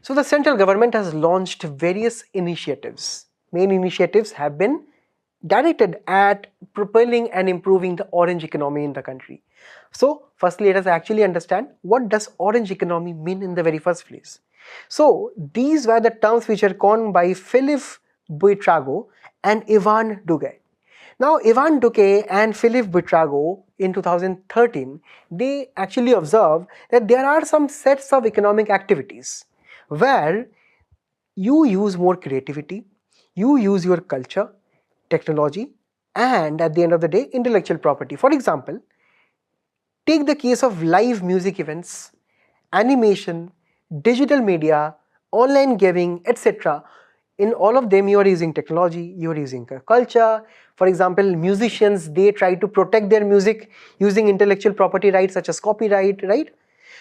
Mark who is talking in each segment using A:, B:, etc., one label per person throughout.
A: So the central government has launched various initiatives. Main initiatives have been directed at propelling and improving the orange economy in the country. So firstly, let us actually understand what does orange economy mean in the very first place. So these were the terms which are coined by Philip Buitrago and Ivan Duguay. Now Ivan Duque and Philip Buitrago in 2013, they actually observed that there are some sets of economic activities where you use more creativity, you use your culture, technology, and at the end of the day, intellectual property. For example, take the case of live music events, animation, digital media, online gaming, etc. In all of them, you are using technology, you are using culture. For example, musicians, they try to protect their music using intellectual property rights such as copyright, right?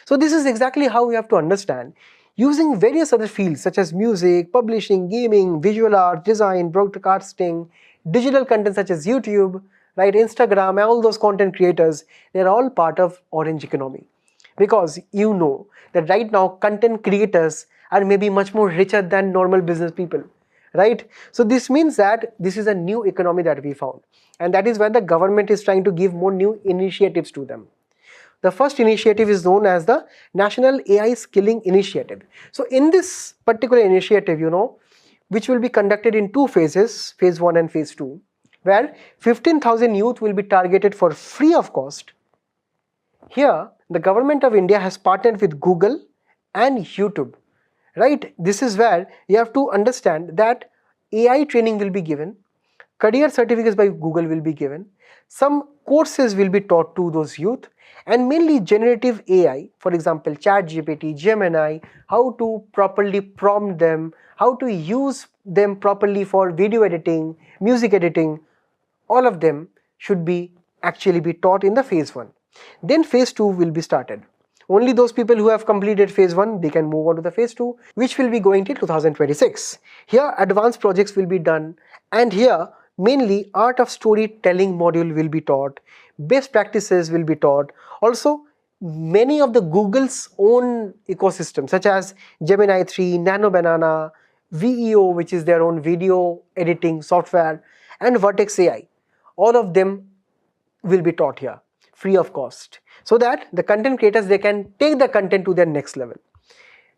A: So this is exactly how we have to understand. Using various other fields such as music, publishing, gaming, visual art, design, broadcasting, digital content such as YouTube, right, Instagram, all those content creators, they're all part of orange economy. Because you know that right now content creators are maybe much more richer than normal business people, right? So this means that this is a new economy that we found, and that is why the government is trying to give more new initiatives to them. The first initiative is known as the National AI Skilling Initiative. So in this particular initiative, which will be conducted in two phases, phase 1 and phase 2, where 15,000 youth will be targeted for free of cost. Here, the government of India has partnered with Google and YouTube, right? This is where you have to understand that AI training will be given, career certificates by Google will be given, some courses will be taught to those youth, and mainly generative AI, for example, ChatGPT, Gemini, how to properly prompt them, how to use them properly for video editing, music editing, all of them should be actually be taught in the phase 1. Then phase 2 will be started. Only those people who have completed phase 1, they can move on to the phase 2, which will be going till 2026. Here advanced projects will be done, and here mainly art of storytelling module will be taught, best practices will be taught. Also many of the Google's own ecosystem such as Gemini 3, Nano Banana, VEO, which is their own video editing software, and Vertex AI, all of them will be taught here free of cost, so that the content creators, they can take the content to their next level.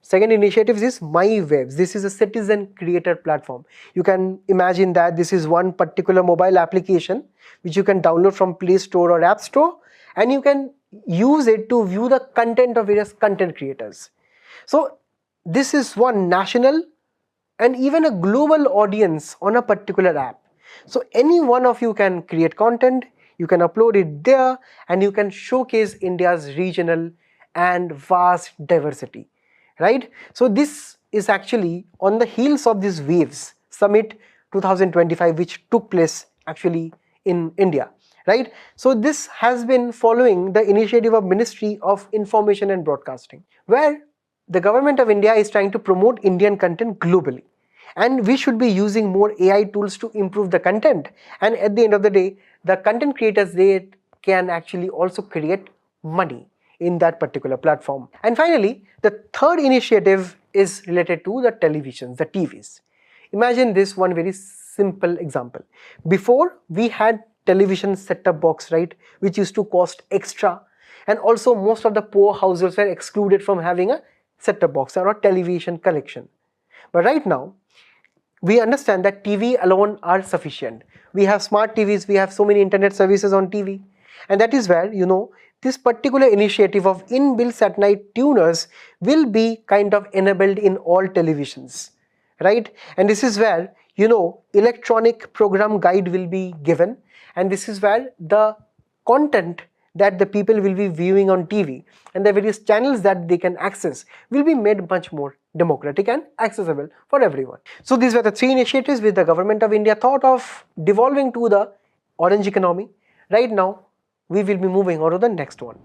A: Second initiative is MyWebs. This is a citizen creator platform. You can imagine that this is one particular mobile application which you can download from Play Store or App Store, and you can use it to view the content of various content creators. So this is one national and even a global audience on a particular app. So any one of you can create content, you can upload it there, and you can showcase India's regional and vast diversity, right? So this is actually on the heels of this Waves Summit 2025, which took place actually in India, right? So this has been following the initiative of Ministry of Information and Broadcasting, where the government of India is trying to promote Indian content globally. And we should be using more AI tools to improve the content. And at the end of the day, the content creators, they can actually also create money in that particular platform. And finally, the third initiative is related to the televisions, the TVs. Imagine this one very simple example. Before, we had television set-top box, right, which used to cost extra. And also most of the poor households were excluded from having a set-top box or a television collection. But right now, we understand that TV alone are sufficient. We have smart TVs, we have so many internet services on TV. And that is where, this particular initiative of inbuilt satellite tuners will be kind of enabled in all televisions, right? And this is where, electronic program guide will be given. And this is where the content that the people will be viewing on TV and the various channels that they can access will be made much more democratic and accessible for everyone. So these were the three initiatives which the government of India thought of devolving to the orange economy. Right now, we will be moving on to the next one.